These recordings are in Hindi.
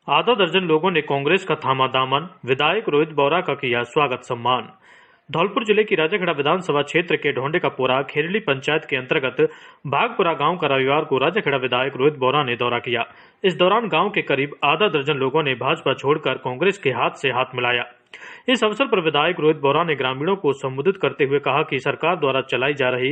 आधा दर्जन लोगों ने कांग्रेस का थामा दामन, विधायक रोहित बोरा का किया स्वागत सम्मान। धौलपुर जिले की राजाखेड़ा विधानसभा क्षेत्र के ढोंडे का पुरा खेरली पंचायत के अंतर्गत भागपुरा गांव का रविवार को राजाखेड़ा विधायक रोहित बोरा ने दौरा किया। इस दौरान गांव के करीब आधा दर्जन लोगों ने भाजपा छोड़कर कांग्रेस के हाथ से हाथ मिलाया। इस अवसर पर विधायक रोहित बोरा ने ग्रामीणों को संबोधित करते हुए कहा कि सरकार द्वारा चलाई जा रही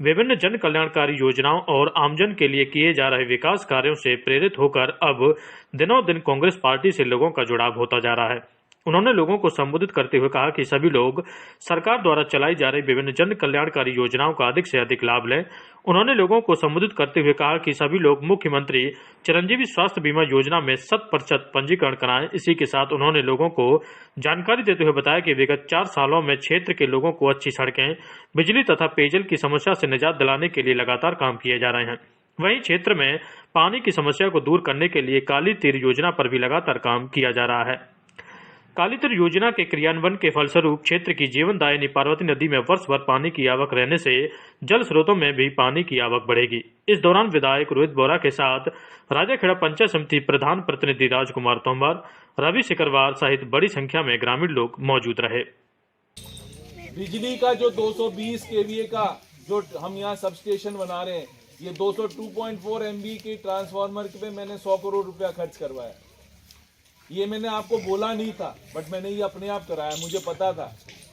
विभिन्न जन कल्याणकारी योजनाओं और आमजन के लिए किए जा रहे विकास कार्यों से प्रेरित होकर अब दिनों दिन कांग्रेस पार्टी से लोगों का जुड़ाव होता जा रहा है। उन्होंने लोगों को संबोधित करते हुए कहा कि सभी लोग सरकार द्वारा चलाई जा रही विभिन्न जन कल्याणकारी योजनाओं का अधिक से अधिक लाभ लें। उन्होंने लोगों को संबोधित करते हुए कहा कि सभी लोग मुख्यमंत्री चिरंजीवी स्वास्थ्य बीमा योजना में 100% पंजीकरण कराएं। इसी के साथ उन्होंने लोगों को जानकारी देते हुए बताया कि विगत 4 सालों में क्षेत्र के लोगों को अच्छी सड़कें, बिजली तथा पेयजल की समस्या से निजात दिलाने के लिए लगातार काम किए जा रहे हैं। वहीं क्षेत्र में पानी की समस्या को दूर करने के लिए काली तीर योजना पर भी लगातार काम किया जा रहा है। काली तीर योजना के क्रियान्वयन के फलस्वरूप क्षेत्र की जीवनदायिनी पार्वती नदी में वर्ष भर पानी की आवक रहने से जल स्रोतों में भी पानी की आवक बढ़ेगी। इस दौरान विधायक रोहित बोरा के साथ राजाखेड़ा पंचायत समिति प्रधान प्रतिनिधि राजकुमार तोमर, रवि सिकरवार सहित बड़ी संख्या में ग्रामीण लोग मौजूद रहे। बिजली का जो 220 केवीए का जो हम यहाँ सब स्टेशन बना रहे हैं, ये 202.4 MB के ट्रांसफार्मर पे मैंने 100 करोड़ रुपया खर्च करवाया। ये मैंने आपको बोला नहीं था, बट मैंने ये अपने आप कराया। मुझे पता था,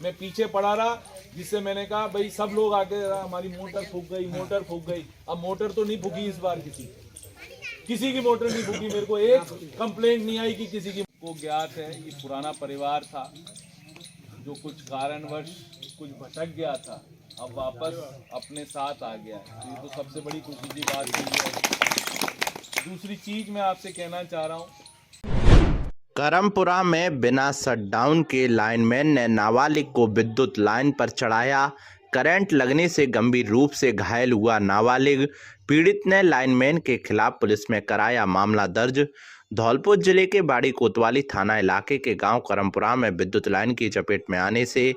मैं पीछे पड़ा रहा, जिससे मैंने कहा भाई सब लोग आगे हमारी मोटर फूक गई। अब मोटर तो नहीं फूकी इस बार, किसी की मोटर नहीं फूकी। मेरे को एक कंप्लेंट नहीं आई कि किसी की को ज्ञात है। ये पुराना परिवार था जो कुछ कारणवश कुछ भटक गया था, अब वापस अपने साथ आ गया है। तो ये तो सबसे बड़ी खुशी की बात है। दूसरी चीज मैं आपसे कहना चाह रहा हूँ, करमपुरा में बिना शटडाउन के लाइनमैन ने नाबालिग को विद्युत लाइन पर चढ़ाया। करंट लगने से गंभीर रूप से घायल हुआ नाबालिग। पीड़ित ने लाइनमैन के खिलाफ पुलिस में कराया मामला दर्ज। धौलपुर जिले के बाड़ी कोतवाली थाना इलाके के गांव करमपुरा में विद्युत लाइन की चपेट में आने से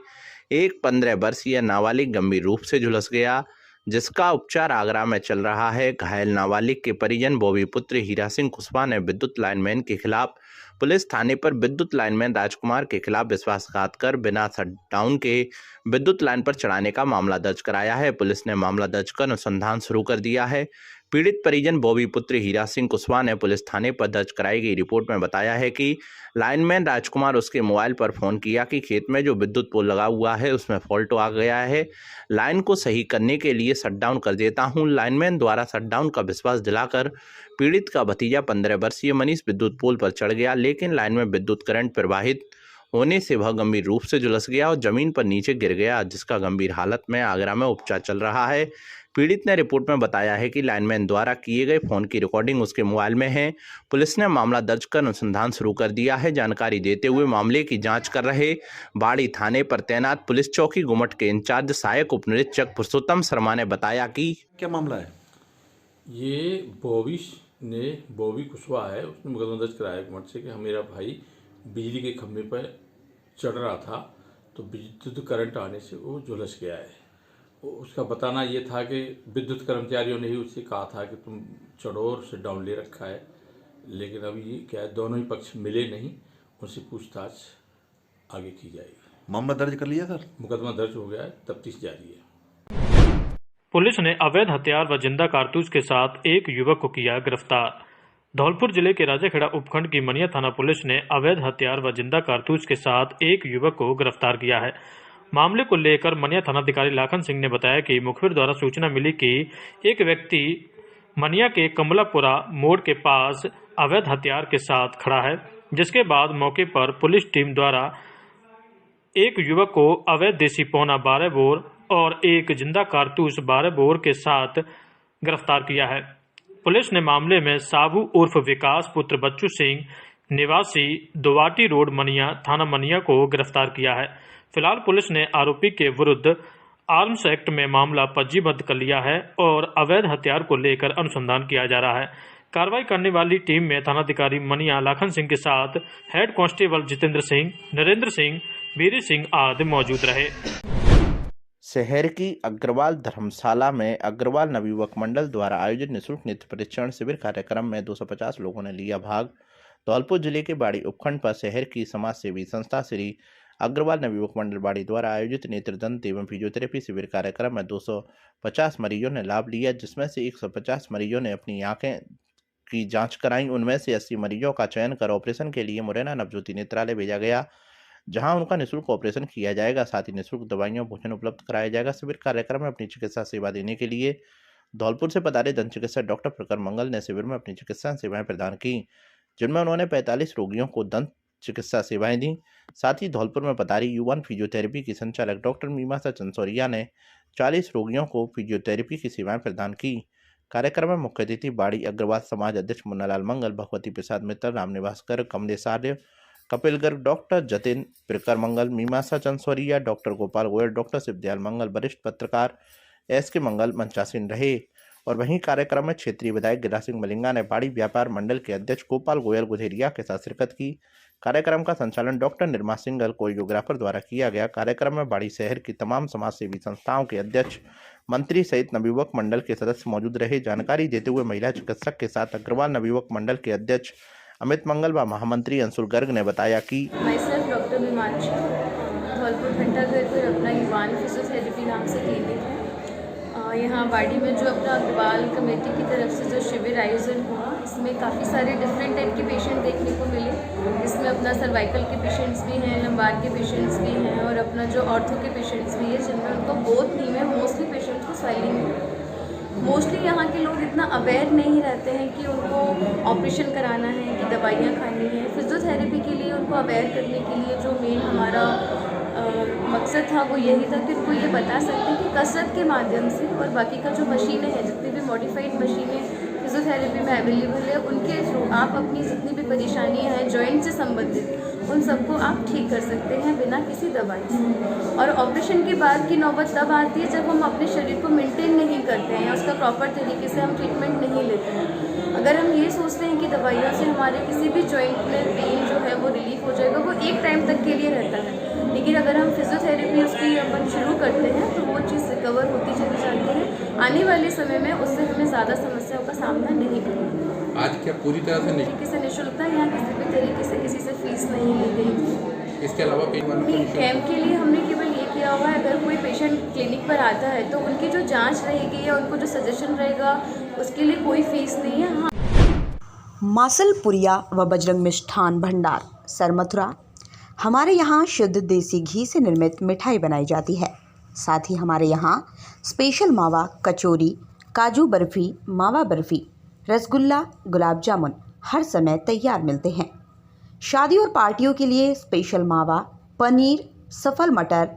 एक 15 वर्षीय नाबालिग गंभीर रूप से झुलस गया, जिसका उपचार आगरा में चल रहा है। घायल नाबालिग के परिजन बॉबी पुत्र हीरा सिंह कुशवाहा ने विद्युत लाइनमैन के खिलाफ पुलिस थाने पर विद्युत लाइनमैन राजकुमार के खिलाफ विश्वासघात कर बिना शटडाउन के विद्युत लाइन पर चढ़ाने का मामला दर्ज कराया है। पुलिस ने मामला दर्ज कर अनुसंधान शुरू कर दिया है। पीड़ित परिजन बॉबी पुत्र हीरा सिंह कुशवाहा ने पुलिस थाने पर दर्ज कराई गई रिपोर्ट में बताया है कि लाइनमैन राजकुमार उसके मोबाइल पर फोन किया कि खेत में जो विद्युत पोल लगा हुआ है उसमें फॉल्ट आ गया है, लाइन को सही करने के लिए शटडाउन कर देता हूं। लाइनमैन द्वारा शटडाउन का विश्वास दिलाकर पीड़ित का भतीजा 15 वर्षीय मनीष विद्युत पोल पर चढ़ गया, लेकिन लाइन में विद्युत करंट प्रवाहित होने से वह गंभीर रूप से झुलस गया और जमीन पर नीचे गिर गया, जिसका गंभीर हालत में आगरा में उपचार चल रहा है। पीड़ित ने रिपोर्ट में बताया है कि लाइनमैन द्वारा किए गए फोन की रिकॉर्डिंग उसके मोबाइल में है। पुलिस ने मामला दर्ज कर अनुसंधान शुरू कर दिया है। जानकारी देते हुए मामले की जांच कर रहे बाड़ी थाने पर तैनात पुलिस चौकी गुमट के इंचार्ज सहायक उप निरीक्षक पुरुषोत्तम शर्मा ने बताया कि क्या मामला है? ये बॉबी कुशवाहा है, उसने मुकदमा दर्ज कराया गुमट से कि मेरा भाई बिजली के खंभे पर चढ़ रहा था तो विद्युत करंट आने से वो झुलस गया है। उसका बताना ये था कि विद्युत कर्मचारियों ने ही उससे कहा था कि तुम चढ़ो और शट डाउन ले रखा है, लेकिन अभी ये क्या है, दोनों ही पक्ष मिले नहीं, उनसे पूछताछ आगे की जाएगी। मामला दर्ज कर लिया सर? मुकदमा दर्ज हो गया है, तफ्तीश जारी है। पुलिस ने अवैध हथियार व जिंदा कारतूस के साथ एक युवक को किया गिरफ्तार। धौलपुर जिले के राजाखेड़ा उपखंड की मनिया थाना पुलिस ने अवैध हथियार व जिंदा कारतूस के साथ एक युवक को गिरफ्तार किया है। मामले को लेकर मनिया थानाधिकारी लाखन सिंह ने बताया कि मुखबिर द्वारा सूचना मिली कि एक व्यक्ति मनिया के कमलापुरा मोड़ के पास अवैध हथियार के साथ खड़ा है, जिसके बाद मौके पर पुलिस टीम द्वारा एक युवक को अवैध देसी पौना 12 बोर और एक जिंदा कारतूस 12 बोर के साथ गिरफ्तार किया है। पुलिस ने मामले में साबू उर्फ विकास पुत्र बच्चू सिंह निवासी दुवाटी रोड मनिया थाना मनिया को गिरफ्तार किया है। फिलहाल पुलिस ने आरोपी के विरुद्ध आर्म्स एक्ट में मामला पंजीबद्ध कर लिया है और अवैध हथियार को लेकर अनुसंधान किया जा रहा है। कार्रवाई करने वाली टीम में थानाधिकारी मनिया लाखन सिंह के साथ हेड कांस्टेबल जितेंद्र सिंह, नरेंद्र सिंह, वीरी सिंह आदि मौजूद रहे। शहर की अग्रवाल धर्मशाला में अग्रवाल नवयुवक मंडल द्वारा आयोजित निःशुल्क नेत्र परीक्षण शिविर कार्यक्रम में 250 लोगों ने लिया भाग। धौलपुर जिले के बाड़ी उपखंड पर शहर की समाज सेवी संस्था श्री अग्रवाल नवयुवक मंडल बाड़ी द्वारा आयोजित नेत्रदंत एवं फिजियोथेरेपी शिविर कार्यक्रम में 250 मरीजों ने लाभ लिया, जिसमें से 150 मरीजों ने अपनी आंखें की जांच कराई। उनमें से 80 मरीजों का चयन कर ऑपरेशन के लिए मुरैना नवज्योति नेत्रालय भेजा गया, जहां उनका निःशुल्क ऑपरेशन किया जाएगा। साथ ही निःशुल्क दवाइयां भोजन उपलब्ध कराया जाएगा। शिविर कार्यक्रम में अपनी चिकित्सा सेवा देने के लिए धौलपुर से पधारे दंत चिकित्सक डॉक्टर प्रकर मंगल ने शिविर में अपनी चिकित्सा सेवाएं प्रदान की, जिनमें उन्होंने 45 रोगियों को दंत चिकित्सा सेवाएं दी। साथ ही धौलपुर में पधारी युवन फिजियोथेरेपी की संचालक डॉक्टर मीमांसा चंसोरिया ने 40 रोगियों को फिजियोथेरेपी की सेवाएं प्रदान की। कार्यक्रम में मुख्य अतिथि बाड़ी अग्रवाल समाज अध्यक्ष मुन्नालाल मंगल, भगवती प्रसाद मित्र, रामनिवास गर्ग, कमलेश आर्य, कपिल गर्ग, डॉक्टर जतिन प्रकर मंगल, मीमांसा चंसोरिया, डॉक्टर गोपाल गोयल, डॉक्टर शिवदयाल मंगल, वरिष्ठ पत्रकार एस.के. मंगल मंचासीन रहे। और वहीं कार्यक्रम में क्षेत्रीय विधायक गिरिराज सिंह मलिंगा ने बाड़ी व्यापार मंडल के अध्यक्ष गोपाल गोयल गुधेरिया के साथ शिरकत की। कार्यक्रम का संचालन डॉक्टर निर्मा सिंगल कोरियोग्राफर द्वारा किया गया। कार्यक्रम में बाड़ी शहर की तमाम समाज सेवी संस्थाओं के अध्यक्ष, मंत्री सहित नवयुवक मंडल के सदस्य मौजूद रहे। जानकारी देते हुए महिला चिकित्सक के साथ अग्रवाल नवयुवक मंडल के अध्यक्ष अमित मंगल व महामंत्री अंशुल गर्ग ने बताया कि डॉक्टर मीमांसा धौलपुर घंटाघर पर अपना युवान फिजियोथेरेपी नाम से क्लिनिक है। यहाँ बाड़ी में जो अपना अग्रवाल कमेटी की तरफ से जो शिविर आयोजन हुआ, इसमें काफ़ी सारे डिफरेंट टाइप के पेशेंट देखने को मिले। इसमें अपना सर्वाइकल के पेशेंट्स भी हैं, लंबार के पेशेंट्स भी हैं और अपना जो ऑर्थो के पेशेंट्स भी हैं, जिनमें उनको बोथ नी में मोस्टली पेशेंट्स को स्वेलिंग है। मोस्टली यहाँ के लोग इतना अवेयर नहीं रहते हैं कि उनको ऑपरेशन कराना है कि दवाइयाँ खानी है। फिजियोथेरेपी के लिए उनको अवेयर करने के लिए जो मेन हमारा मकसद था वो यही था कि उनको ये बता सकते हैं कि कसरत के माध्यम से और बाकी का जो मशीनें हैं, जितनी भी मॉडिफाइड मशीनें फिजियोथेरेपी में अवेलेबल है, उनके थ्रू आप अपनी जितनी भी परेशानियां हैं जॉइंट से संबंधित, उन सबको आप ठीक कर सकते हैं बिना किसी दवाई से। और ऑपरेशन के बाद की नौबत तब आती है जब हम अपने शरीर को मेंटेन नहीं करते हैं या उसका प्रॉपर तरीके से हम ट्रीटमेंट नहीं लेते हैं। अगर हम ये सोचते हैं कि दवाइयों से हमारे किसी भी जॉइंट में पेन जो है वो रिलीफ हो जाएगा, वो एक टाइम तक के लिए रहता है। लेकिन अगर हम फिजियोथेरेपी उसकी अपन शुरू करते हैं तो वो चीज़ रिकवर होती चली जाती है। आने वाले समय में उससे हमें ज़्यादा समस्याओं का सामना नहीं करना। आज क्या पूरी तरह से तरीके से निःशुल्क था, यहाँ किसी भी तरीके से किसी से फीस नहीं ली गई थी। इसके अलावा कैंप के लिए हमने केवल ये किया हुआ है, अगर कोई पेशेंट क्लिनिक पर आता है तो उनकी जो जाँच रहेगी या उनको जो सजेशन रहेगा उसके लिए कोई फीस नहीं है। हाँ, मासलपुरिया व बजरंग मिष्ठान भंडार सरमथुरा। हमारे यहाँ शुद्ध देसी घी से निर्मित मिठाई बनाई जाती है। साथ ही हमारे यहाँ स्पेशल मावा कचौरी, काजू बर्फ़ी, मावा बर्फ़ी, रसगुल्ला, गुलाब जामुन हर समय तैयार मिलते हैं। शादी और पार्टियों के लिए स्पेशल मावा, पनीर, सफल मटर,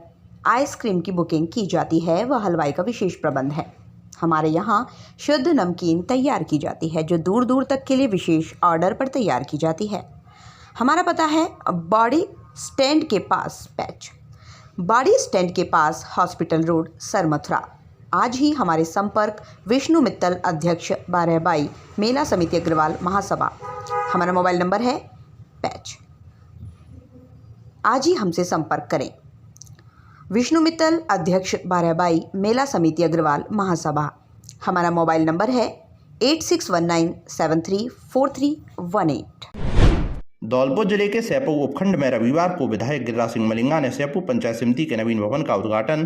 आइसक्रीम की बुकिंग की जाती है व हलवाई का विशेष प्रबंध है। हमारे यहाँ शुद्ध नमकीन तैयार की जाती है जो दूर दूर तक के लिए विशेष ऑर्डर पर तैयार की जाती है। हमारा पता है बाड़ी स्टैंड के पास पैच, बाड़ी स्टैंड के पास हॉस्पिटल रोड, सरमथुरा। आज ही हमारे संपर्क विष्णु मित्तल, अध्यक्ष 12/22 मेला समिति अग्रवाल महासभा। हमारा मोबाइल नंबर है पैच। आज ही हमसे संपर्क करें। विष्णु मित्तल, अध्यक्ष 12/22 मेला समिति अग्रवाल महासभा। हमारा मोबाइल नंबर है 8619734318। धौलपुर जिले के सैपू उपखंड में रविवार को विधायक गिरिराज सिंह मलिंगा ने सैपू पंचायत समिति के नवीन भवन का उद्घाटन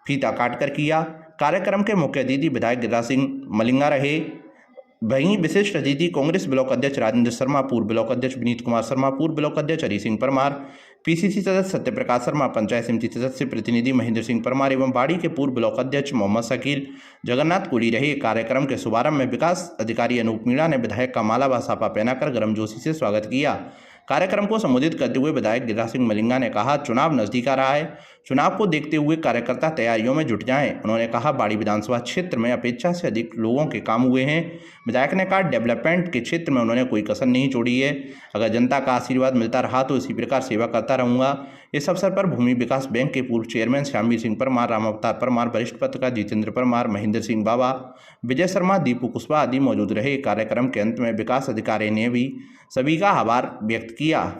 फीता काटकर किया। कार्यक्रम के मुख्य अतिथि विधायक गिरिराज सिंह मलिंगा रहे। वहीं विशिष्ट अतिथि कांग्रेस ब्लॉक अध्यक्ष राजेंद्र शर्मा, पूर्व ब्लॉक अध्यक्ष विनीत कुमार शर्मा, पूर्व ब्लॉक अध्यक्ष हरि सिंह परमार, पीसीसी सदस्य सत्यप्रकाश शर्मा, पंचायत समिति सदस्य प्रतिनिधि महेंद्र सिंह परमार एवं बाड़ी के पूर्व ब्लॉक अध्यक्ष मोहम्मद शकील जगन्नाथ कोली रहे। कार्यक्रम के शुभारंभ में विकास अधिकारी अनूप मीणा ने विधायक का माला व साफा पहनाकर गर्मजोशी से स्वागत किया। कार्यक्रम को संबोधित करते हुए विधायक गिरिराज सिंह मलिंगा ने कहा, चुनाव नजदीक आ रहा है, चुनाव को देखते हुए कार्यकर्ता तैयारियों में जुट जाएं। उन्होंने कहा, बाड़ी विधानसभा क्षेत्र में अपेक्षा से अधिक लोगों के काम हुए हैं। विधायक ने कहा, डेवलपमेंट के क्षेत्र में उन्होंने कोई कसर नहीं छोड़ी है। अगर जनता का आशीर्वाद मिलता रहा तो इसी प्रकार सेवा करता रहूँगा। इस अवसर पर भूमि विकास बैंक के पूर्व चेयरमैन श्यामवीर सिंह परमार, राम अवतार परमार, वरिष्ठ पत्रकार जितेंद्र परमार, महेंद्र सिंह बाबा, विजय शर्मा, दीपू कुशवाहा आदि मौजूद रहे। कार्यक्रम के अंत में विकास अधिकारी ने भी सभी का आभार व्यक्त किया।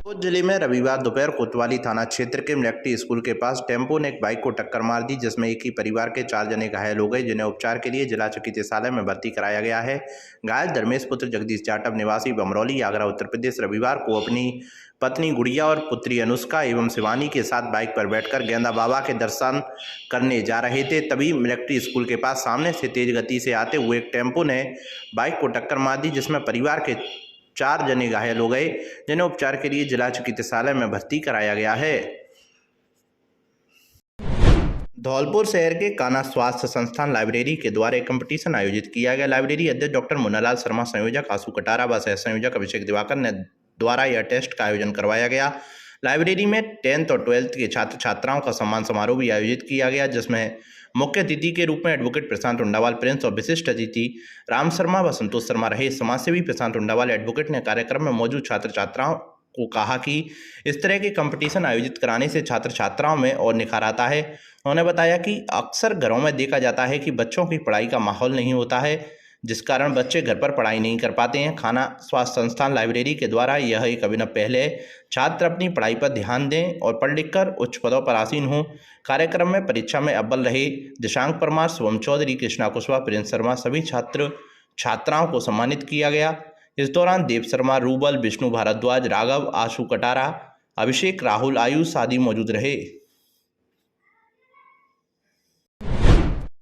धौलपुर जिले में रविवार दोपहर कोतवाली थाना क्षेत्र के मिलिट्री स्कूल के पास टेम्पो ने एक बाइक को टक्कर मार दी, जिसमें एक ही परिवार के 4 जने घायल हो गए, जिन्हें उपचार के लिए जिला चिकित्सालय में भर्ती कराया गया है। घायल धर्मेश पुत्र जगदीश जाटव निवासी बमरौली आगरा उत्तर प्रदेश रविवार को अपनी पत्नी गुड़िया और पुत्री अनुष्का एवं शिवानी के साथ बाइक पर बैठकर गेंदा बाबा के दर्शन करने जा रहे थे। तभी मिलिट्री स्कूल के पास सामने से तेज गति से आते हुए एक टेम्पो ने बाइक को टक्कर मार दी, जिसमें परिवार के 4 जने घायल हो गए, जिन्हें उपचार के लिए जिला चिकित्सालय में भर्ती कराया गया है। धौलपुर शहर के कान्हा स्वास्थ्य संस्थान लाइब्रेरी के द्वारा एक कंपटीशन आयोजित किया गया। लाइब्रेरी अध्यक्ष डॉक्टर मुन्नालाल शर्मा, संयोजक आशु कटारा व सह संयोजक अभिषेक दिवाकर ने द्वारा यह टेस्ट का आयोजन करवाया गया। लाइब्रेरी में 10th और 12th के छात्र छात्राओं का सम्मान समारोह भी आयोजित किया गया, जिसमें मुख्य अतिथि के रूप में एडवोकेट प्रशांत उंडावाल प्रिंस और विशिष्ट अतिथि राम शर्मा व संतोष शर्मा रहे। समाजसेवी प्रशांत उंडावाल एडवोकेट ने कार्यक्रम में मौजूद छात्र छात्राओं को कहा कि इस तरह के कंपटीशन आयोजित कराने से छात्र छात्राओं में और निखार आता है। उन्होंने बताया कि अक्सर घरों में देखा जाता है कि बच्चों की पढ़ाई का माहौल नहीं होता है, जिस कारण बच्चे घर पर पढ़ाई नहीं कर पाते हैं। खाना स्वास्थ्य संस्थान लाइब्रेरी के द्वारा यह एक अभिनव पहल है। छात्र अपनी पढ़ाई पर ध्यान दें और पढ़ लिख कर उच्च पदों पर आसीन हों। कार्यक्रम में परीक्षा में अव्वल रहे दिशांक परमार, शुभम चौधरी, कृष्णा कुशवाहा, प्रिंस शर्मा सभी छात्र छात्राओं को सम्मानित किया गया। इस दौरान देव शर्मा, रूबल, विष्णु भारद्वाज, राघव, आशु कटारा, अभिषेक, राहुल, आयुष आदि मौजूद रहे।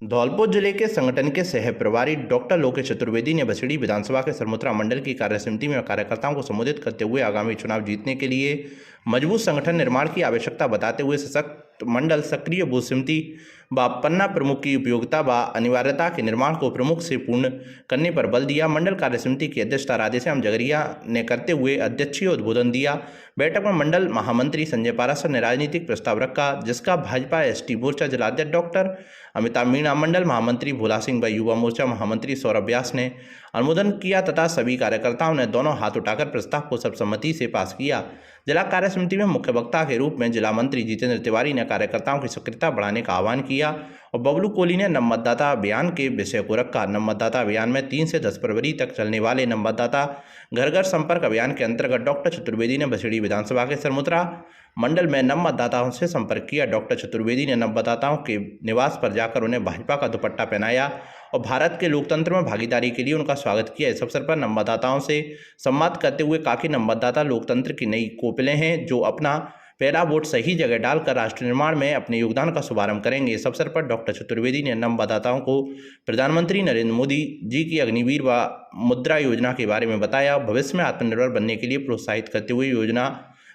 धौलपुर जिले के संगठन के सह प्रभारी डॉक्टर लोकेश चतुर्वेदी ने बछड़ी विधानसभा के सरमुत्रा मंडल की कार्यसमिति में कार्यकर्ताओं को संबोधित करते हुए आगामी चुनाव जीतने के लिए मजबूत संगठन निर्माण की आवश्यकता बताते हुए सशक्त मंडल, सक्रिय बूथ समिति व पन्ना प्रमुख की उपयोगिता व अनिवार्यता के निर्माण को प्रमुख से पूर्ण करने पर बल दिया। मंडल कार्य समिति की अध्यक्षता राधेश्याम जगरिया ने करते हुए अध्यक्षीय उद्बोधन दिया। बैठक में मंडल महामंत्री संजय पाराशर ने राजनीतिक प्रस्ताव रखा, जिसका भाजपा एसटी मोर्चा जिलाध्यक्ष डॉक्टर अमिताभ मीणा, मंडल महामंत्री भोला सिंह व युवा मोर्चा महामंत्री सौरभ व्यास ने अनुमोदन किया तथा सभी कार्यकर्ताओं ने दोनों हाथ उठाकर प्रस्ताव को सर्वसम्मति से पास किया। जिला कार्य समिति में मुख्य वक्ता के रूप में जिला मंत्री जितेंद्र तिवारी ने कार्यकर्ताओं की सक्रियता बढ़ाने का आह्वान किया और बबलू कोहली ने नव मतदाता अभियान के विषय को रखा। नव मतदाता अभियान में 3 से 10 फरवरी तक चलने वाले नव मतदाता घर घर संपर्क अभियान के अंतर्गत डॉक्टर चतुर्वेदी ने बछड़ी विधानसभा के सरमुत्रा मंडल में नव मतदाताओं से संपर्क किया। डॉक्टर चतुर्वेदी ने नव मतदाताओं के निवास पर जाकर उन्हें भाजपा का दुपट्टा पहनाया और भारत के लोकतंत्र में भागीदारी के लिए उनका स्वागत किया। इस अवसर पर नव मतदाताओं से संवाद करते हुए कहा कि नव मतदाता लोकतंत्र की नई कोपलें हैं, जो अपना पहला वोट सही जगह डालकर राष्ट्र निर्माण में अपने योगदान का शुभारंभ करेंगे। इस अवसर पर डॉक्टर चतुर्वेदी ने नव मतदाताओं को प्रधानमंत्री नरेंद्र मोदी जी की अग्निवीर व मुद्रा योजना के बारे में बताया। भविष्य में आत्मनिर्भर बनने के लिए प्रोत्साहित करते हुए योजना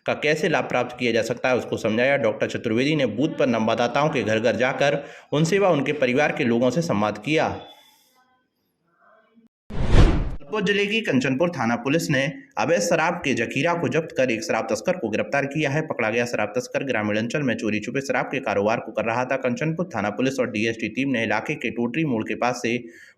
का कैसे लाभ प्राप्त किया जा सकता है उसको समझाया। डॉक्टर चतुर्वेदी ने बूथ पर नव मतदाताओं के घर घर जाकर उनसे व उनके परिवार के लोगों से संवाद किया। धौलपुर जिले की कंचनपुर थाना पुलिस ने अवैध शराब के जखीरा को जब्त कर एक शराब तस्कर को गिरफ्तार किया है। पकड़ा गया शराब तस्कर ग्रामीण अंचल में चोरी छुपे शराब के कारोबार को कर रहा था। कंचनपुर थाना पुलिस और डीएसटी टीम ने इलाके के टोटरी मोड़ के पास से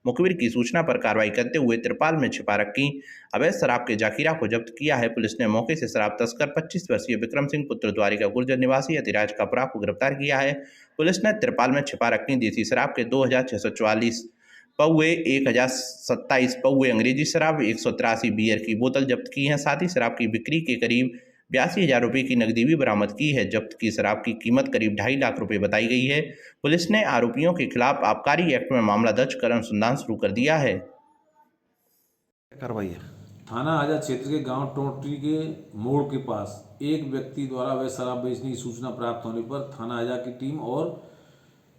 मुखबिर की सूचना पर कार्रवाई करते हुए त्रिपाल में छिपा रखी अवैध शराब के जखीरा को जब्त किया है। पुलिस ने मौके से शराब तस्कर 25 वर्षीय विक्रम सिंह पुत्र द्वारिका गुर्जर निवासी अतिराज कपरा को गिरफ्तार किया है। पुलिस ने त्रिपाल में छिपा रखी देसी शराब के 2644 पौवे, 1027 पौवे अंग्रेजी शराब, 183 बियर की बोतल जब्त की हैं। साथ ही शराब की बिक्री के करीब 82,000 रुपये की नकदी भी बरामद की है। जब्त की शराब की कीमत करीब 2.5 लाख रुपए बताई गई है। पुलिस ने आरोपियों के खिलाफ आबकारी एक्ट में मामला दर्ज कर अनुसंधान शुरू कर दिया है। कार्रवाई थाना आजा क्षेत्र के गांव टोटरी के मोड़ के पास एक व्यक्ति द्वारा अवैध शराब बेचने की सूचना प्राप्त होने पर थाना आजा की टीम और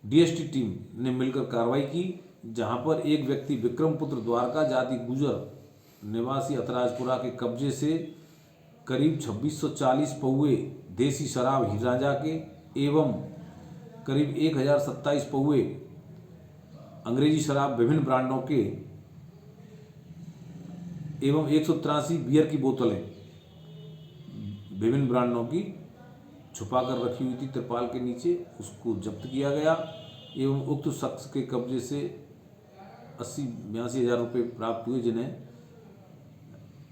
डीएसटी टीम ने मिलकर कार्रवाई की, जहां पर एक व्यक्ति विक्रम पुत्र द्वारका जाति गुजर निवासी अतराजपुरा के कब्जे से करीब 2640 पौवे देसी शराब हीराजा के एवं करीब 1027 पौवे अंग्रेजी शराब विभिन्न ब्रांडों के एवं 183 बियर की बोतलें विभिन्न ब्रांडों की छुपा कर रखी हुई थी त्रिपाल के नीचे, उसको जब्त किया गया एवं उक्त शख्स के कब्जे से 80-82 हज़ार रुपये प्राप्त हुए, जिन्हें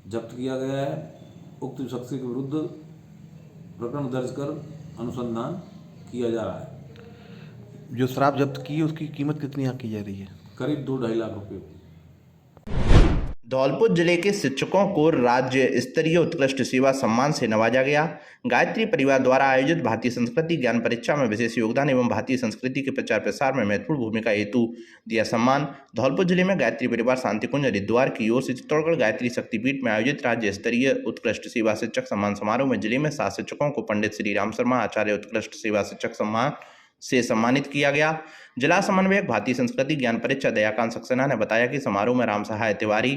जब्त किया गया है। उक्त शख्स के विरुद्ध प्रकरण दर्ज कर अनुसंधान किया जा रहा है। जो शराब जब्त की है उसकी कीमत कितनी यहाँ की जा रही है? करीब 2-2.5 लाख रुपये। धौलपुर जिले के शिक्षकों को राज्य स्तरीय उत्कृष्ट सेवा सम्मान से नवाजा गया। गायत्री परिवार द्वारा आयोजित भारतीय संस्कृति ज्ञान परीक्षा में विशेष योगदान एवं भारतीय संस्कृति के प्रचार प्रसार में महत्वपूर्ण भूमिका हेतु दिया सम्मान। धौलपुर जिले में गायत्री परिवार शांतिकुंज हरिद्वार की ओर से चित्तौड़गढ़ गायत्री शक्तिपीठ में आयोजित राज्य स्तरीय उत्कृष्ट सेवा शिक्षक सम्मान समारोह में जिले में 7 शिक्षकों को पंडित श्री राम शर्मा आचार्य उत्कृष्ट सेवा शिक्षक सम्मान से सम्मानित किया गया। जिला समन्वयक भारतीय संस्कृति ज्ञान परीक्षा दयाकांत सक्सेना ने बताया कि समारोह में राम सहाय तिवारी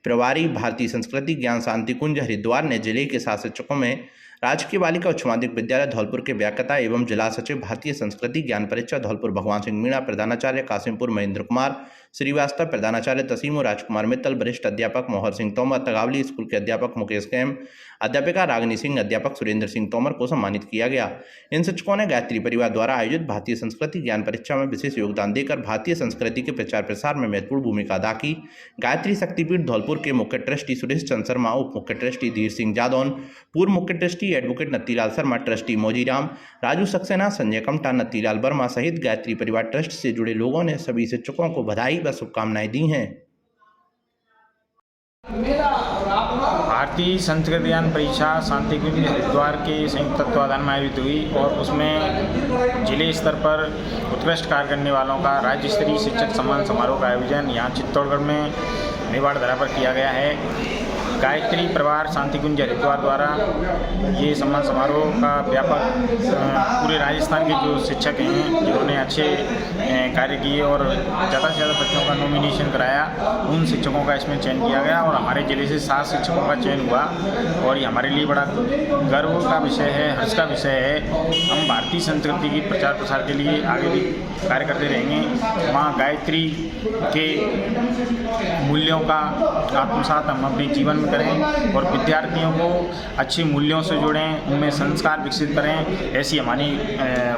प्रभारी भारतीय संस्कृति ज्ञान शांतिकुंज हरिद्वार ने जिले के 7 शिक्षकों में राजकीय बालिका उच्च माध्यमिक विद्यालय धौलपुर के व्याख्याता एवं जिला सचिव भारतीय संस्कृति ज्ञान परीक्षा धौलपुर भगवान सिंह मीणा, प्रधानाचार्य कासिमपुर महेंद्र कुमार श्रीवास्तव, प्रधानाचार्य तसीमो राजकुमार मित्तल, वरिष्ठ अध्यापक मोहर सिंह तोमर, तगावली स्कूल के अध्यापक मुकेश कैम, अध्यापिका रागिनी सिंह, अध्यापक सुरेंद्र सिंह तोमर को सम्मानित किया गया। इन शिक्षकों ने गायत्री परिवार द्वारा आयोजित भारतीय संस्कृति ज्ञान परीक्षा में विशेष योगदान देकर भारतीय संस्कृति के प्रचार प्रसार में महत्वपूर्ण भूमिका अदा की। गायत्री शक्तिपीठ धौलपुर के मुख्य ट्रस्टी सुरेश चंद्र शर्मा, उप मुख्य ट्रस्टी धीर सिंह जादौन, पूर्व मुख्य trustee advocate Nattilal Sharma, trustee Maujiram, Raju Saxena, Sanjay Kamta, Nattilal Verma सहित गायत्री परिवार ट्रस्ट से जुड़े लोगों ने सभी शिक्षकों को बधाई व शुभकामनाएं दी हैं। भारतीय संस्कृति ज्ञान परीक्षा शांतिकुंज हरिद्वार के संयुक्त तत्वाधान में आयोजित हुई और उसमें जिले स्तर पर उत्कृष्ट कार्य करने वालों का राज्य स्तरीय शिक्षक सम्मान समारोह का आयोजन यहाँ चित्तौड़गढ़ में मेवाड़ धरा पर किया गया है। गायत्री परिवार शांतिकुंज हरिद्वार द्वारा ये सम्मान समारोह का व्यापक पूरे राजस्थान के जो शिक्षक हैं जिन्होंने अच्छे कार्य किए और ज़्यादा से ज़्यादा बच्चों का नॉमिनेशन कराया, उन शिक्षकों का इसमें चयन किया गया और हमारे ज़िले से 7 शिक्षकों का चयन हुआ और ये हमारे लिए बड़ा गर्व का विषय है, हर्ष का विषय है। हम भारतीय संस्कृति की प्रचार प्रसार के लिए आगे भी कार्य करते रहेंगे। माँ गायत्री के मूल्यों का आत्मसात हम अपने जीवन में करें और विद्यार्थियों को अच्छे मूल्यों से जोड़ें, उनमें संस्कार विकसित करें, ऐसी हमारी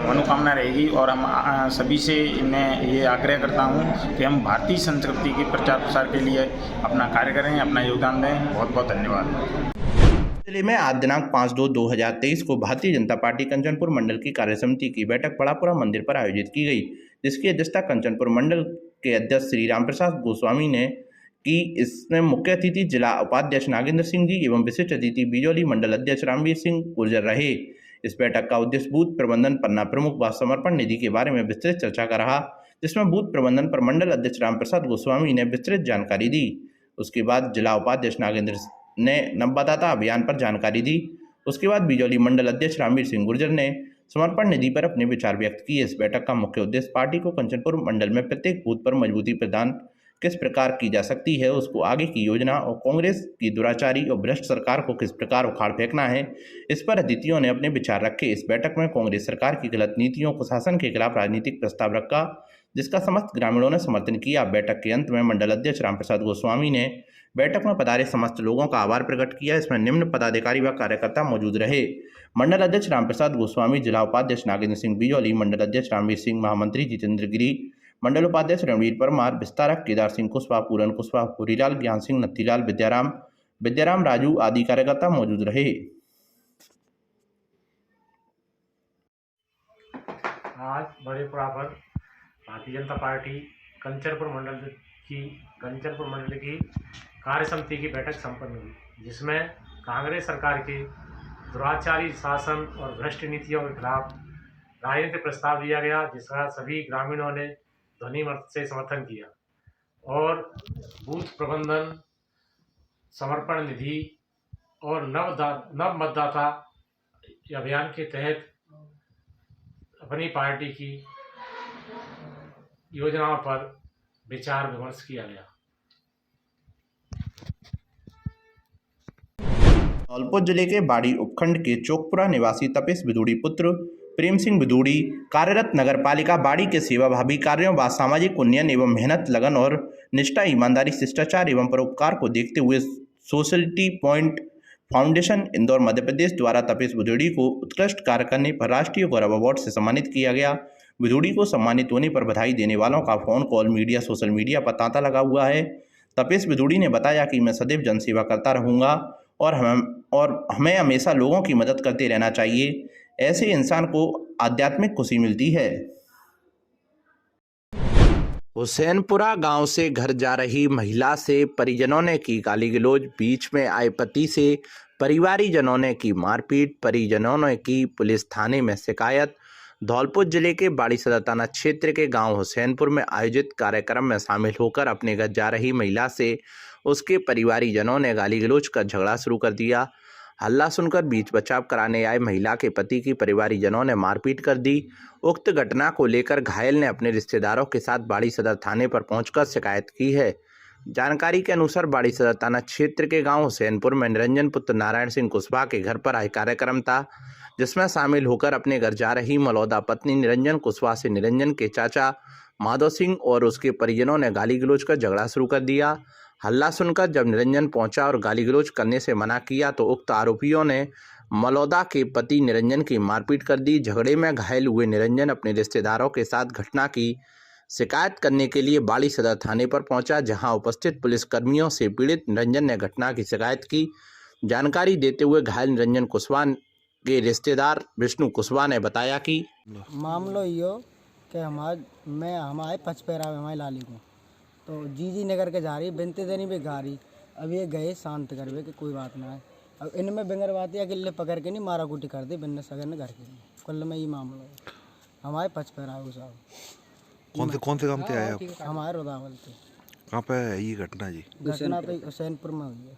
मनोकामना रहेगी। और हम सभी से मैं ये आग्रह करता हूँ कि हम भारतीय संस्कृति के प्रचार प्रसार के लिए अपना कार्य करें, अपना योगदान दें। बहुत बहुत धन्यवाद। जिले में आज दिनांक 5/2/2023 को भारतीय जनता पार्टी कंचनपुर मंडल की कार्यसमिति की बैठक बड़ापुरा मंदिर पर आयोजित की गई, जिसकी अध्यक्षता कंचनपुर मंडल के अध्यक्ष श्री राम प्रसाद गोस्वामी ने की। इसमें मुख्य अतिथि जिला उपाध्यक्ष नागेंद्र सिंह जी एवं विशिष्ट अतिथि बिजौली मंडल अध्यक्ष रामवीर सिंह गुर्जर रहे। इस बैठक का उद्देश्य बूथ प्रबंधन पन्ना प्रमुख व समर्पण निधि के बारे में विस्तृत चर्चा का रहा, जिसमें बूथ प्रबंधन पर मंडल अध्यक्ष राम प्रसाद गोस्वामी ने विस्तृत जानकारी दी। उसके बाद जिला उपाध्यक्ष नागेंद्र ने नवदाता अभियान पर जानकारी दी। उसके बाद बिजौली मंडल अध्यक्ष रामवीर सिंह गुर्जर ने समर्पण निधि पर अपने विचार व्यक्त किए। इस बैठक का मुख्य उद्देश्य पार्टी को कंचनपुर मंडल में प्रत्येक बूथ पर मजबूती प्रदान किस प्रकार की जा सकती है, उसको आगे की योजना और कांग्रेस की दुराचारी और भ्रष्ट सरकार को किस प्रकार उखाड़ फेंकना है, इस पर अतिथियों ने अपने विचार रखे। इस बैठक में कांग्रेस सरकार की गलत नीतियों को शासन के खिलाफ राजनीतिक प्रस्ताव रखा, जिसका समस्त ग्रामीणों ने समर्थन किया। बैठक के अंत में मंडल अध्यक्ष रामप्रसाद गोस्वामी ने बैठक में पधारे समस्त लोगों का आभार प्रकट किया। इसमें निम्न पदाधिकारी व कार्यकर्ता मौजूद रहे: मंडल अध्यक्ष रामप्रसाद गोस्वामी, जिला उपाध्यक्ष नागेंद्र सिंह बिजौली, मंडल अध्यक्ष रामवीर सिंह, महामंत्री जितेंद्र गिरी, मंडल उपाध्यक्ष रणवीर परमार, विस्तारक केदार सिंह कुशवाहा, पूरन कुशवाहा, पुरीलाल, ज्ञान सिंह, नत्तीलाल, विद्याराम राजू आदि कार्यकर्ता मौजूद रहे। आज बड़ेपुरा पर भारतीय जनता पार्टी कंचनपुर मंडल की कार्य समिति की बैठक संपन्न हुई, जिसमें कांग्रेस सरकार के दुराचारी शासन और भ्रष्ट नीतियों के खिलाफ राजनीतिक प्रस्ताव दिया गया, जिसका सभी ग्रामीणों ने ध्वनि मत से समर्थन किया और बूथ प्रबंधन, समर्पण निधि और नव मतदाता अभियान के तहत अपनी पार्टी की योजनाओं पर विचार विमर्श किया गया। धौलपुर जिले के बाड़ी उपखंड के चौकपुरा निवासी तपेश बिदूड़ी पुत्र प्रेम सिंह बिदूड़ी कार्यरत नगर पालिका बाड़ी के सेवाभावी कार्यों व सामाजिक उन्नयन एवं मेहनत, लगन और निष्ठा, ईमानदारी, शिष्टाचार एवं परोपकार को देखते हुए sociality point foundation Indore Madhya Pradesh द्वारा तपेश बिदूड़ी को उत्कृष्ट कार्य करने पर राष्ट्रीय गौरव अवार्ड से सम्मानित किया गया। बिदूड़ी को सम्मानित होने पर बधाई देने वालों का phone call, media, social media पर तांता लगा हुआ है। तपेश बिदूड़ी ने बताया कि मैं सदैव जनसेवा करता रहूँगा और हमें हमेशा लोगों की मदद करते रहना चाहिए। ऐसे इंसान को आध्यात्मिक खुशी मिलती है। हुसैनपुरा गांव से घर जा रही महिला से परिजनों ने की गाली गलौज, बीच में आए पति से परिवारीजनों ने की मारपीट, परिजनों ने की पुलिस थाने में शिकायत। धौलपुर जिले के बाड़ी सदर थाना क्षेत्र के गांव हुसैनपुर में आयोजित कार्यक्रम में शामिल होकर अपने घर जा रही महिला से उसके परिवारीजनों ने गाली गलौज कर झगड़ा शुरू कर दिया। हल्ला सुनकर बीच बचाव कराने आए महिला के पति की परिवारीजनों ने मारपीट कर दी। उक्त घटना को लेकर घायल ने अपने रिश्तेदारों के साथ बाड़ी सदर थाने पर पहुंचकर शिकायत की है। जानकारी के अनुसार बाड़ी सदर थाना क्षेत्र के गांव हुसैनपुर में निरंजन पुत्र नारायण सिंह कुशवाहा के घर पर आए कार्यक्रम था, जिसमें शामिल होकर अपने घर जा रही मलौदा पत्नी निरंजन कुशवाहा से निरंजन के चाचा माधव सिंह और उसके परिजनों ने गाली गलौज कर झगड़ा शुरू कर दिया। हल्ला सुनकर जब निरंजन पहुंचा और गाली गलौज करने से मना किया तो उक्त आरोपियों ने मलौदा के पति निरंजन की मारपीट कर दी। झगड़े में घायल हुए निरंजन अपने रिश्तेदारों के साथ घटना की शिकायत करने के लिए बाड़ी सदर थाने पर पहुंचा, जहां उपस्थित पुलिसकर्मियों से पीड़ित निरंजन ने घटना की शिकायत की। जानकारी देते हुए घायल निरंजन कुशवाहा के रिश्तेदार विष्णु कुशवाहा ने बताया कि मामलो यो कि हमारे पचपेरा में हमारी लाली को तो जीजी नगर के जा रही बिनते देनी भी गा रही। अब ये गए शांत करवे कि कोई बात ना है। अब इनमें बिंगर बात है अकेले पकड़ के नहीं मारा कुटी कर दी बिन्ने सगर ने घर के कुल में ये मामला है। हमारे पचपेरा हो साहब। कौन से काम से आए आप? हमारे रुदावल थे। कहाँ पे है ये घटना जी? घटना तो हुसैनपुर में हुई है,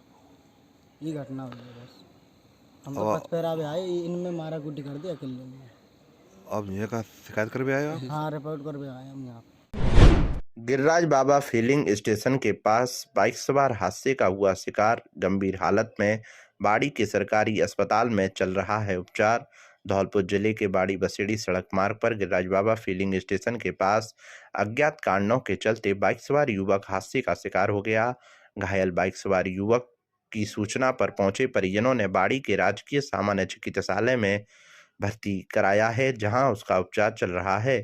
ये घटना हुई है बस। हम तो पचपेरा भी आए, इनमें मारा कुटी कर दी अकेले में। अब ये का शिकायत कर भी आए आप? हाँ, रिपोर्ट कर भी आए हम यहाँ। गिरिराज बाबा फिलिंग स्टेशन के पास बाइक सवार हादसे का हुआ शिकार, गंभीर हालत में बाड़ी के सरकारी अस्पताल में चल रहा है उपचार। धौलपुर जिले के बाड़ी बसेड़ी सड़क मार्ग पर गिरिराज बाबा फिलिंग स्टेशन के पास अज्ञात कारणों के चलते बाइक सवार युवक हादसे का शिकार हो गया। घायल बाइक सवार युवक की सूचना पर पहुंचे परिजनों ने बाड़ी के राजकीय सामान्य चिकित्सालय में भर्ती कराया है, जहां उसका उपचार चल रहा है।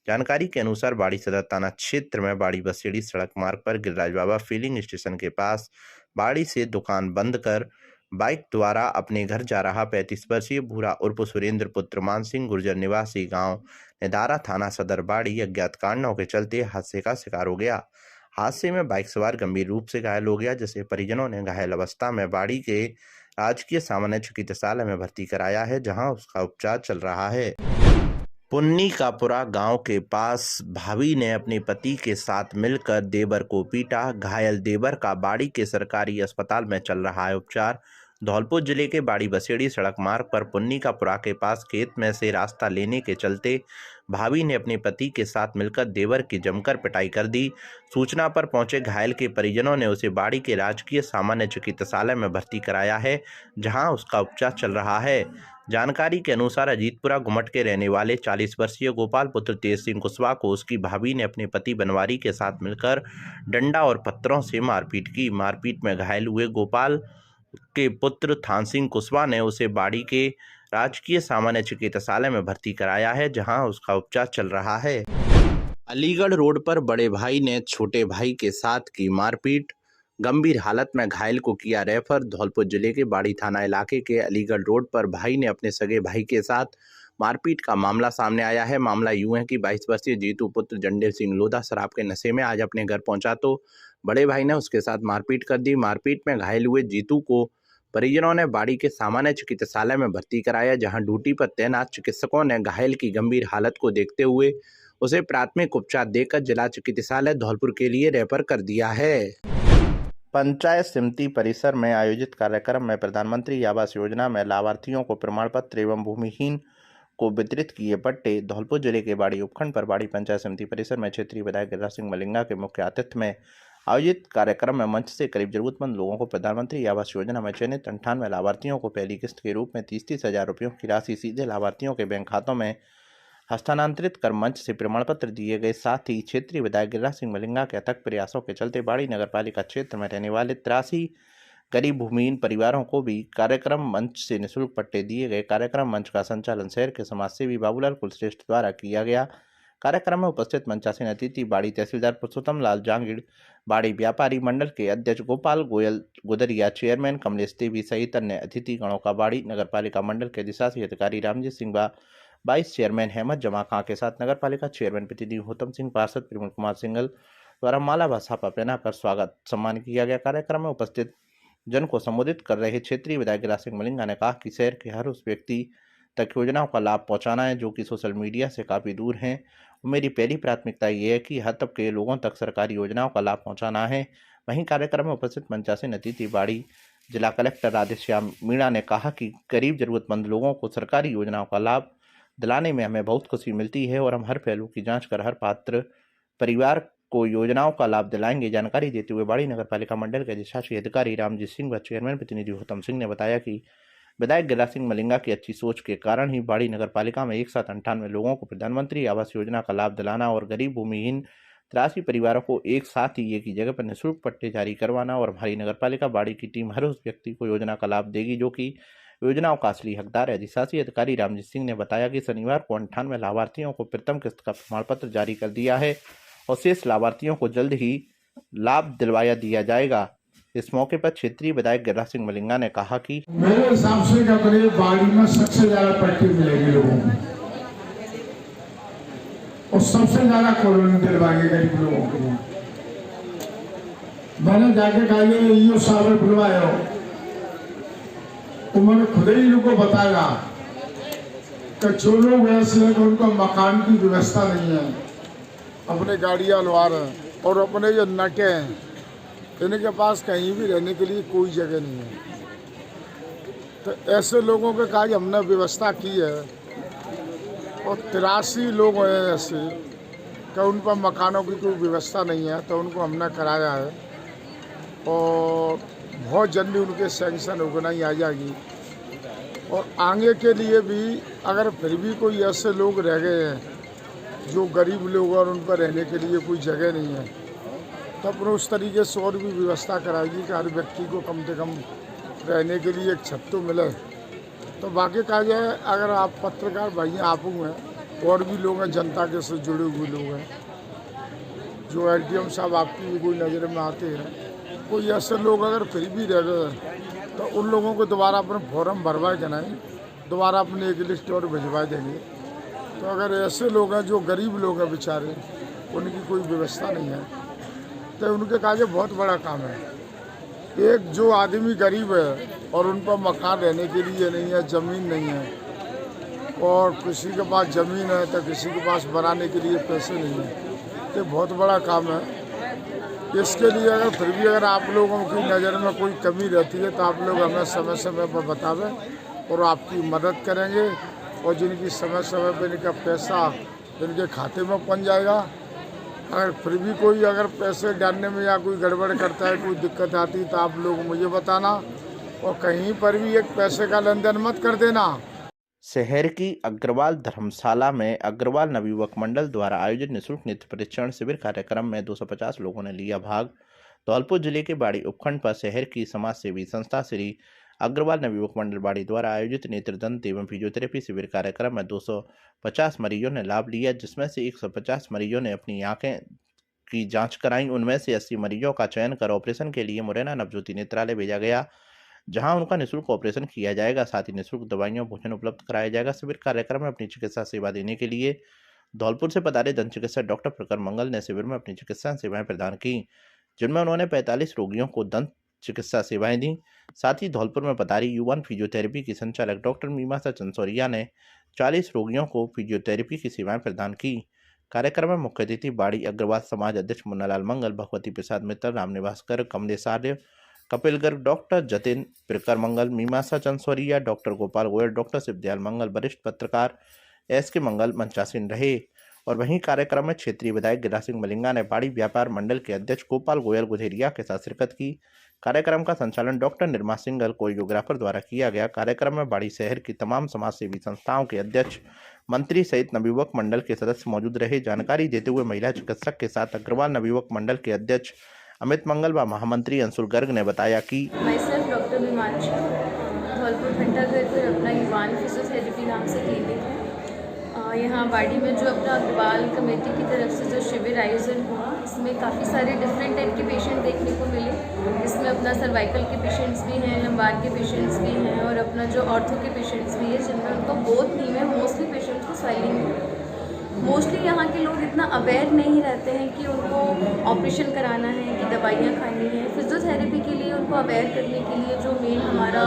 जानकारी के अनुसार बाड़ी सदर थाना क्षेत्र में बाड़ी बसेड़ी सड़क मार्ग पर गिरिराज बाबा फिलिंग स्टेशन के पास बाड़ी से दुकान बंद कर बाइक द्वारा अपने घर जा रहा 35 वर्षीय भूरा उर्फ सुरेंद्र पुत्र मान सिंह गुर्जर निवासी गांव निदारा थाना सदर बाड़ी अज्ञात कारणों के चलते हादसे का शिकार हो गया। हादसे में बाइक सवार गंभीर रूप से घायल हो गया, जिसे परिजनों ने घायल अवस्था में बाड़ी के राजकीय सामान्य चिकित्सालय में भर्ती कराया है, जहां उसका उपचार चल रहा है। पुन्नीकापुरा गांव के पास भाभी ने अपने पति के साथ मिलकर देवर को पीटा, घायल देवर का बाड़ी के सरकारी अस्पताल में चल रहा है उपचार। धौलपुर जिले के बाड़ी बसेड़ी सड़क मार्ग पर पुन्नीकापुरा के पास खेत में से रास्ता लेने के चलते भाभी ने अपने पति के साथ मिलकर देवर की जमकर पिटाई कर दी। सूचना पर पहुंचे घायल के परिजनों ने उसे बाड़ी के राजकीय सामान्य चिकित्सालय में भर्ती कराया है, जहां उसका उपचार चल रहा है। जानकारी के अनुसार अजीतपुरा घुमट के रहने वाले 40 वर्षीय गोपाल पुत्र तेज सिंह कुशवाहा को उसकी भाभी ने अपने पति बनवारी के साथ मिलकर डंडा और पत्थरों से मारपीट की। मारपीट में घायल हुए गोपाल के पुत्र थान सिंह कुशवाहा ने उसे बाड़ी के राजकीय सामान्य चिकित्सालय में भर्ती कराया है, जहां उसका उपचार चल रहा है। अलीगढ़ रोड पर बड़े भाई ने छोटे भाई के साथ की मारपीट, गंभीर हालत में घायल को किया रेफर। धौलपुर जिले के बाड़ी थाना इलाके के अलीगढ़ रोड पर भाई ने अपने सगे भाई के साथ मारपीट का मामला सामने आया है। मामला यूं है कि 22 वर्षीय जीतू पुत्र जंडेल सिंह लोधा शराब के नशे में आज अपने घर पहुंचा तो बड़े भाई ने उसके साथ मारपीट कर दी। मारपीट में घायल हुए जीतू को परिजनों ने बाड़ी के सामान्य चिकित्सालय में भर्ती कराया, जहां ड्यूटी पर तैनात चिकित्सकों ने घायल की गंभीर हालत को देखते हुए उसे प्राथमिक उपचार देकर जिला चिकित्सालय धौलपुर के लिए रेफर कर दिया है। पंचायत समिति परिसर में आयोजित कार्यक्रम में प्रधानमंत्री आवास योजना में लाभार्थियों को प्रमाण पत्र एवं भूमिहीन को वितरित किए पट्टे। धौलपुर जिले के बाड़ी उपखंड पर बाड़ी पंचायत समिति परिसर में क्षेत्रीय विधायक गिरिराज सिंह मलिंगा के मुख्य आतिथ्य में आयोजित कार्यक्रम में मंच से करीब जरूरतमंद लोगों को प्रधानमंत्री आवास योजना में चयनित 98 लाभार्थियों को पहली किस्त के रूप में 30-30 हज़ार रुपयों की राशि सीधे लाभार्थियों के बैंक खातों में हस्तांतरित कर मंच से प्रमाण पत्र दिए गए। साथ ही क्षेत्रीय विधायक गिरिराज सिंह मलिंगा के अथक प्रयासों के चलते बाड़ी नगरपालिका क्षेत्र में रहने वाले 83 गरीब भूमिहीन परिवारों को भी कार्यक्रम मंच से निःशुल्क पट्टे दिए गए। कार्यक्रम मंच का संचालन शहर के समाजसेवी बाबूलाल कुलश्रेष्ठ द्वारा किया गया। कार्यक्रम में उपस्थित मंचासीन अतिथि बाड़ी तहसीलदार पुरुषोत्तम लाल जांगिड़, बाड़ी व्यापारी मंडल के अध्यक्ष गोपाल गोयल गुदरिया, चेयरमैन कमलेश देवी सहित अन्य अतिथि गणों का बाड़ी नगरपालिका मंडल के अधिशासी अधिकारी रामजीत सिंह वाइस चेयरमैन हेमंत जमा खां के साथ नगर पालिका चेयरमैन प्रतिनिधि गौतम सिंह, पार्षद प्रवीण कुमार सिंघल द्वारा माला व साफा पहनाकर स्वागत सम्मान किया गया। कार्यक्रम में उपस्थित जन को संबोधित कर रहे क्षेत्रीय विधायक गिरिराज सिंह मलिंगा ने कहा कि शहर के हर उस व्यक्ति तक योजनाओं का लाभ पहुंचाना है जो कि सोशल मीडिया से काफ़ी दूर हैं। मेरी पहली प्राथमिकता ये है कि हर तबके के लोगों तक सरकारी योजनाओं का लाभ पहुंचाना है। वहीं कार्यक्रम में उपस्थित पंचायत अतिथि बाड़ी जिला कलेक्टर राधेश्याम मीणा ने कहा कि गरीब जरूरतमंद लोगों को सरकारी योजनाओं का लाभ दिलाने में हमें बहुत खुशी मिलती है और हम हर पहलू की जांच कर हर पात्र परिवार को योजनाओं का लाभ दिलाएंगे। जानकारी देते हुए बाड़ी नगर पालिका मंडल के अधिशासी अधिकारी रामजीत सिंह व चेयरमैन प्रतिनिधि गौतम सिंह ने बताया कि विधायक गिरिराज सिंह मलिंगा की अच्छी सोच के कारण ही बाड़ी नगर पालिका में एक साथ 98 लोगों को प्रधानमंत्री आवास योजना का लाभ दिलाना और गरीब भूमिहीन 83 परिवारों को एक साथ ही एक ही जगह पर निःशुल्क पट्टे जारी करवाना और हमारी नगर पालिका बाड़ी की टीम हर उस व्यक्ति को योजना का लाभ देगी जो कि योजनाओं का असली हकदार है। अधिशासी अधिकारी रामजीत सिंह ने बताया कि शनिवार को 98 लाभार्थियों को प्रथम किस्त का प्रमाण पत्र जारी कर दिया है और शेष लाभार्थियों को जल्द ही लाभ दिलवाया दिया जाएगा। इस मौके पर क्षेत्रीय विधायक गिरिराज सिंह मलिंगा ने कहा कि मेरे हिसाब से अपने बाड़ी में सबसे ज्यादा पट्टी मिलेगी लोगों को और सबसे ज्यादा कॉलोनी दिलवाएंगे गरीब लोगों के लिए। मैंने जाके कहा ये साहब बुलवाए हो, उन्होंने खुद ही लोगों को बताया कि जो लोग ऐसे हैं उनको मकान की व्यवस्था नहीं है, अपने गाड़ियां लवा रहे हैं और अपने जो नटे हैं इनके पास कहीं भी रहने के लिए कोई जगह नहीं है, तो ऐसे लोगों के काज हमने व्यवस्था की है और 83 लोग हैं ऐसे कि उन पर मकानों की कोई व्यवस्था नहीं है, तो उनको हमने कराया है और बहुत जल्दी उनके सैंक्शन होना ही आ जाएगी। और आगे के लिए भी अगर फिर भी कोई ऐसे लोग रह गए हैं जो गरीब लोग और उन पर रहने के लिए कोई जगह नहीं है, तो अपने उस तरीके से और भी व्यवस्था कराएगी कि हर व्यक्ति को कम से कम रहने के लिए एक छत तो मिले। तो बाकी कहा जाए अगर आप पत्रकार भाई आप हैं और भी लोग हैं जनता के से जुड़े हुए लोग हैं, जो LDM साहब आपकी भी कोई नज़र में आते हैं, कोई ऐसे लोग अगर फिर भी रह गए तो उन लोगों को दोबारा अपने फॉर्म भरवाए कराएँ, दोबारा अपने एक लिस्ट और भिजवा देंगे। तो अगर ऐसे लोग हैं जो गरीब लोग हैं बेचारे, उनकी कोई व्यवस्था नहीं है, तो उनके काज बहुत बड़ा काम है। एक जो आदमी गरीब है और उन पर मकान रहने के लिए नहीं है, ज़मीन नहीं है, और किसी के पास ज़मीन है तो किसी के पास बनाने के लिए पैसे नहीं है, तो बहुत बड़ा काम है। इसके लिए अगर फिर भी अगर आप लोगों की नज़र में कोई कमी रहती है तो आप लोग हमें समय समय पर बतावें और आपकी मदद करेंगे, और जिनकी समय समय पर इनका पैसा इनके खाते में पहुँच जाएगा। अगर फिर भी कोई अगर पैसे डालने में या कोई गड़बड़ करता है, कोई दिक्कत आती है, तो आप लोग मुझे बताना और कहीं पर भी एक पैसे का लेन देन मत कर देना। शहर की अग्रवाल धर्मशाला में अग्रवाल नवयुवक मंडल द्वारा आयोजित निःशुल्क नेत्र परीक्षण शिविर कार्यक्रम में 250 लोगों ने लिया भाग। धौलपुर जिले के बाड़ी उपखंड पर शहर की समाज सेवी संस्था श्री अग्रवाल नवयुवक मंडल बाड़ी द्वारा आयोजित नेत्र दंत एवं फिजियोथेरेपी शिविर कार्यक्रम में 250 मरीजों ने लाभ लिया, जिसमें से 150 मरीजों ने अपनी आंखें की जांच कराई। उनमें से 80 मरीजों का चयन कर ऑपरेशन के लिए मुरैना नवज्योति नेत्रालय भेजा गया, जहां उनका निःशुल्क ऑपरेशन किया जाएगा। साथ ही निःशुल्क दवाइयां भोजन उपलब्ध कराया जाएगा। शिविर कार्यक्रम में अपनी चिकित्सा सेवा देने के लिए धौलपुर से पधारे दंत चिकित्सक डॉक्टर प्रकर मंगल ने शिविर में अपनी चिकित्सा सेवाएं प्रदान की, जिनमें उन्होंने 45 रोगियों को दंत चिकित्सा सेवाएं दी। साथ ही धौलपुर में पधारी युवन फिजियोथेरेपी की संचालक डॉक्टर मीमांसा चंसोरिया ने 40 रोगियों को फिजियोथेरेपी की सेवाएं प्रदान की। कार्यक्रम में मुख्य अतिथि बाड़ी अग्रवाल समाज अध्यक्ष मुन्नालाल मंगल, भगवती प्रसाद मित्तल, रामनिवासकर, कमलेश आर्य, कपिल गर्ग, डॉक्टर जतिन प्रकर मंगल, मीमांसा चंसोरिया, डॉक्टर गोपाल गोयल, डॉक्टर शिवदयाल मंगल, वरिष्ठ पत्रकार SK मंगल मंचासीन रहे। और वहीं कार्यक्रम में क्षेत्रीय विधायक गिरिराज सिंह मलिंगा ने बाड़ी व्यापार मंडल के अध्यक्ष गोपाल गोयल गुधेरिया के साथ शिरकत की। कार्यक्रम का संचालन डॉक्टर निर्मा सिंगल कोरियोग्राफर द्वारा किया गया। कार्यक्रम में बाड़ी शहर की तमाम समाज सेवी संस्थाओं के अध्यक्ष, मंत्री सहित नवयुवक मंडल के सदस्य मौजूद रहे। जानकारी देते हुए महिला चिकित्सक के साथ अग्रवाल नवयुवक मंडल के अध्यक्ष अमित मंगल व महामंत्री अंशुल गर्ग ने बताया कि डॉक्टर मीमांसा धौलपुर घंटाघर पर अपना युवान फिजियोथेरेपी नाम से क्लिनिक है। यहाँ बाड़ी में जो अपना अग्रवाल कमेटी की तरफ से जो शिविर आयोजन हुआ, इसमें काफ़ी सारे डिफरेंट टाइप के पेशेंट देखने को मिले। इसमें अपना सर्वाइकल के पेशेंट्स भी हैं, लंबार के पेशेंट्स भी हैं और अपना जो ऑर्थो के पेशेंट्स भी है, जिनमें उनको बोथ नी में मोस्टली पेशेंट्स को फाइलिंग है। मोस्टली यहाँ के लोग इतना अवेयर नहीं रहते हैं कि उनको ऑपरेशन कराना है कि दवाइयाँ खानी है। फिजियोथेरेपी के लिए उनको अवेयर करने के लिए जो मेन हमारा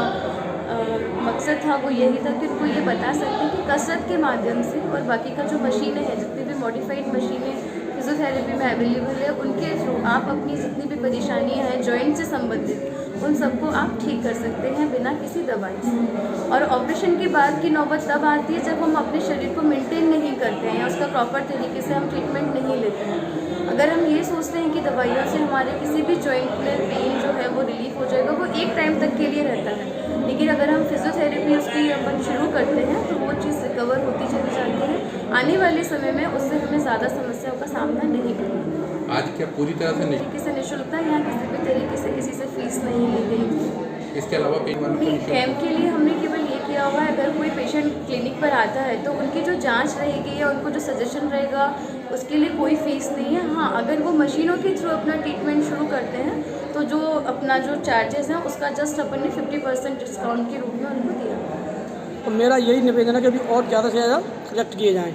मकसद था वो यही था कि उनको ये बता सकते हैं कि कसरत के माध्यम से और बाकी का जो मशीनें हैं, जितनी भी मॉडिफाइड मशीनें फिजियोथेरेपी में अवेलेबल है, उनके थ्रू आप अपनी जितनी भी परेशानियाँ हैं जॉइंट से संबंधित उन सबको आप ठीक कर सकते हैं बिना किसी दवाई से। और ऑपरेशन के बाद की नौबत तब आती है जब हम अपने शरीर को मेंटेन नहीं करते हैं या उसका प्रॉपर तरीके से हम ट्रीटमेंट नहीं लेते हैं। अगर हम ये सोचते हैं कि दवाइयों से हमारे किसी भी जॉइंट में पेन जो है वो रिलीफ हो जाएगा, वो एक टाइम तक के लिए रहता है। लेकिन अगर हम फिजियोथेरेपी उसकी अपन शुरू करते हैं तो वो चीज़ रिकवर होती चली जाती है। आने वाले समय में उससे हमें ज़्यादा समस्याओं का सामना नहीं करना। आज क्या पूरी तरह से तरीके से निःशुल्क था, यहाँ किसी भी तरीके से किसी से फीस नहीं ली गई थी। इसके अलावा कैंप के लिए हमने केवल ये किया हुआ है, अगर कोई पेशेंट क्लिनिक पर आता है तो उनकी जो जांच रहेगी या उनको जो सजेशन रहेगा उसके लिए कोई फ़ीस नहीं है। हाँ, अगर वो मशीनों के थ्रू अपना ट्रीटमेंट शुरू करते हैं तो जो अपना जो चार्जेस हैं उसका जस्ट अपन ने 50% डिस्काउंट के रूप में उनको दिया। तो मेरा यही निवेदन है कि अभी और ज़्यादा से ज़्यादा कलेक्ट किए जाएँ।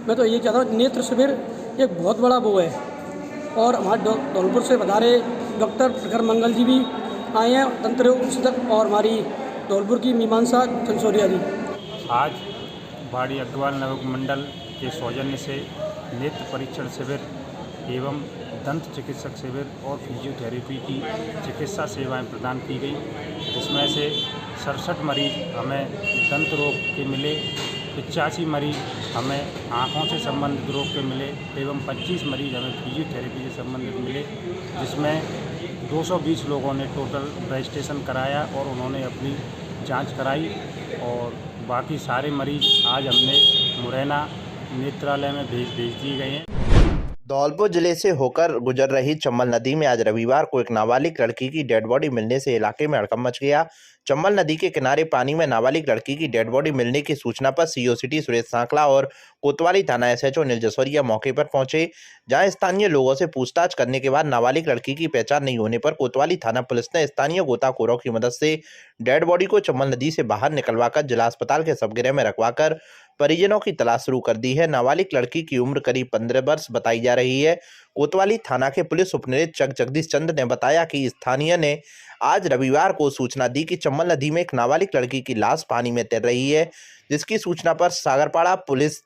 मैं तो यही चाहता हूँ, नेत्र शिविर एक बहुत बड़ा वो है और हमारे धौलपुर से बधारे डॉक्टर प्रखर मंगल जी भी आए हैं, तंत्र चिकित्सक, और हमारी धौलपुर की मीमांसा चंसोरिया जी। आज बाड़ी अग्रवाल नगर मंडल के सौजन्य से नेत्र परीक्षण शिविर एवं दंत चिकित्सक शिविर और फिजियोथेरेपी की चिकित्सा सेवाएं प्रदान की गई, जिसमें से 67 मरीज हमें दंत रोग के मिले, 85 मरीज हमें आँखों से संबंधित रोग के मिले एवं 25 मरीज हमें फिजियोथेरेपी से संबंधित मिले, जिसमें 220 लोगों ने टोटल रजिस्ट्रेशन कराया और उन्होंने अपनी जांच कराई। और बाकी सारे मरीज आज हमने मुरैना नेत्रालय में भेज दिए गए हैं। धौलपुर जिले से होकर गुजर रही चंबल नदी में आज रविवार को एक नाबालिग लड़की की डेड बॉडी मिलने से इलाके में हड़कंप मच गया। चंबल नदी के किनारे पानी में नाबालिग लड़की की डेड बॉडी मिलने की सूचना पर सीओ सिटी सुरेश सांकला और कोतवाली थाना एसएचओ अनिल जसोरिया मौके पर पहुंचे, जहां स्थानीय लोगों से पूछताछ करने के बाद नाबालिग लड़की की पहचान नहीं होने पर कोतवाली थाना पुलिस ने स्थानीय गोताखोरों की मदद से डेड बॉडी को चंबल नदी से बाहर निकलवाकर जिला अस्पताल के शवगृह में रखवाकर परिजनों की तलाश शुरू कर दी है। नाबालिग लड़की की उम्र करीब 15 वर्ष बताई जा रही है। कोतवाली थाना के पुलिस उपनिरीक्षक जगदीश चंद्र ने बताया कि स्थानीय ने आज रविवार को सूचना दी कि चंबल नदी में एक नाबालिग लड़की की लाश पानी में तैर रही है, जिसकी सूचना पर सागरपाड़ा पुलिस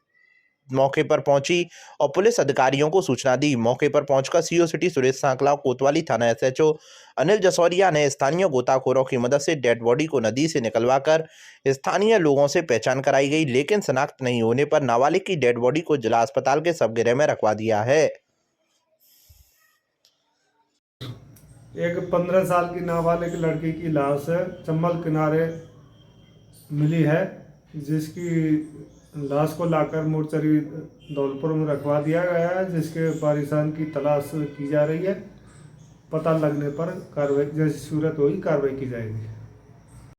मौके पर पहुंची और पुलिस अधिकारियों को सूचना दी। मौके पर पहुंचकर सीओ सिटी सुरेश सांकला, कोतवाली थाना एसएचओ अनिल जसोरिया ने स्थानीय गोताखोरों की मदद से डेड बॉडी को नदी से निकलवाकर स्थानीय लोगों से पहचान कराई गई, लेकिन शनाख्त नहीं होने पर नाबालिग की डेड बॉडी को जिला अस्पताल के शवगृह में रखवा दिया है। एक 15 साल की नाबालिग लड़की की लाश चंबल किनारे मिली है, जिसकी लाश को लाकर मोर्चरी धौलपुर में रखवा दिया गया है, जिसके वारिसान की तलाश की जा रही है। पता लगने पर कार्रवाई जैसी सूरत होगी कार्रवाई की जाएगी।